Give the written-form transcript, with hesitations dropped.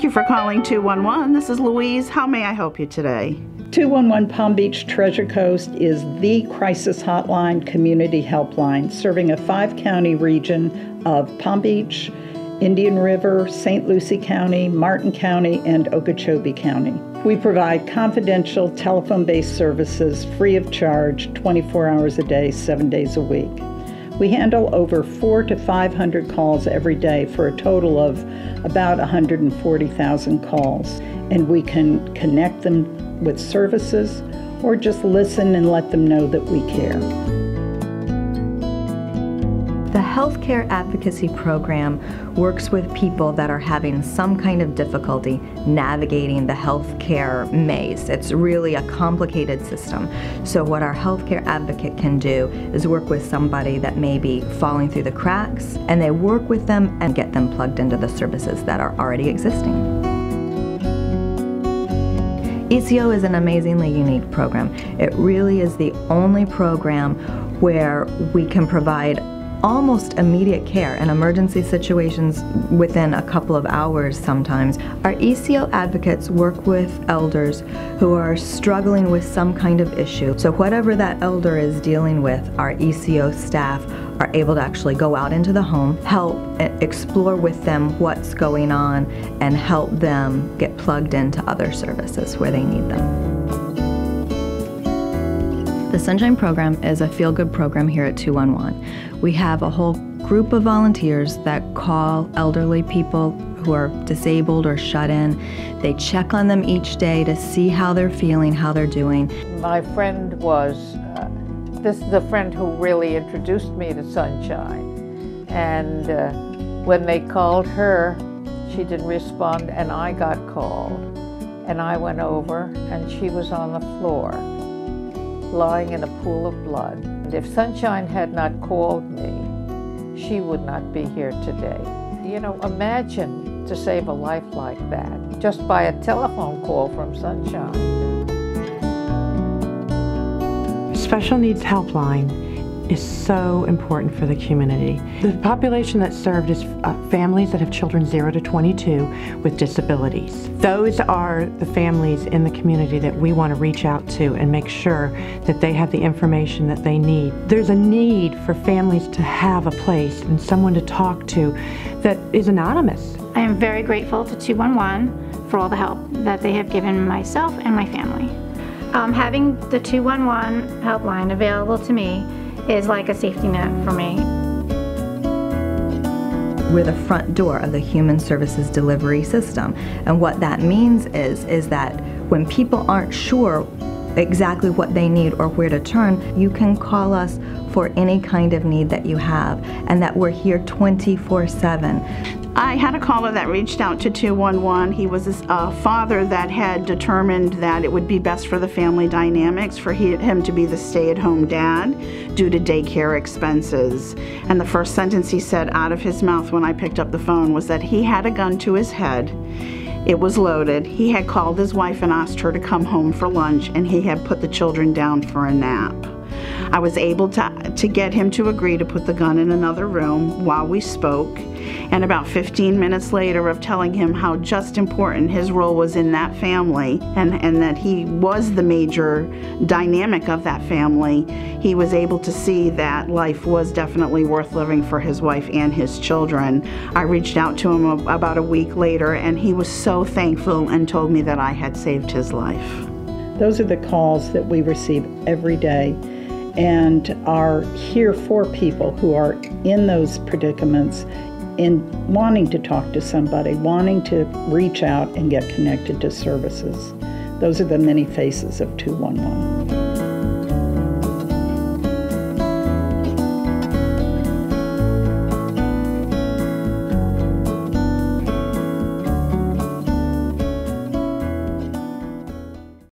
you for calling 211. This is Louise. How may I help you today? 211 Palm Beach Treasure Coast is the crisis hotline community helpline serving a 5-county region of Palm Beach, Indian River, St. Lucie County, Martin County, and Okeechobee County. We provide confidential telephone-based services free of charge 24 hours a day, 7 days a week. We handle over 400 to 500 calls every day for a total of about 140,000 calls, and we can connect them with services or just listen and let them know that we care. The Healthcare Advocacy Program works with people that are having some kind of difficulty navigating the healthcare maze. It's really a complicated system. So what our healthcare advocate can do is work with somebody that may be falling through the cracks, and they work with them and get them plugged into the services that are already existing. ECO is an amazingly unique program. It really is the only program where we can provide almost immediate care in emergency situations within a couple of hours sometimes. Our ECO advocates work with elders who are struggling with some kind of issue. So whatever that elder is dealing with, our ECO staff are able to actually go out into the home, help explore with them what's going on, and help them get plugged into other services where they need them. The Sunshine Program is a feel-good program here at 211. We have a whole group of volunteers that call elderly people who are disabled or shut in. They check on them each day to see how they're feeling, how they're doing. My friend this is the friend who really introduced me to Sunshine. And when they called her, she didn't respond, and I got called. And I went over, and she was on the floor, lying in a pool of blood. And if Sunshine had not called me, she would not be here today. You know, imagine to save a life like that, just by a telephone call from Sunshine. Special Needs Helpline is so important for the community. The population that's served is families that have children 0 to 22 with disabilities. Those are the families in the community that we want to reach out to and make sure that they have the information that they need. There's a need for families to have a place and someone to talk to that is anonymous. I am very grateful to 211 for all the help that they have given myself and my family. Having the 211 helpline available to me is like a safety net for me. We're the front door of the human services delivery system. And what that means is that when people aren't sure exactly what they need or where to turn, you can call us for any kind of need that you have, and that we're here 24/7. I had a caller that reached out to 211. He was a father that had determined that it would be best for the family dynamics for him to be the stay-at-home dad due to daycare expenses. And the first sentence he said out of his mouth when I picked up the phone was that he had a gun to his head. It was loaded. He had called his wife and asked her to come home for lunch, and he had put the children down for a nap. I was able to get him to agree to put the gun in another room while we spoke, and about 15 minutes later of telling him how just important his role was in that family and that he was the major dynamic of that family, he was able to see that life was definitely worth living for his wife and his children. I reached out to him about a week later, and he was so thankful and told me that I had saved his life. Those are the calls that we receive every day, and are here for people who are in those predicaments in wanting to talk to somebody, wanting to reach out and get connected to services. Those are the many faces of 211.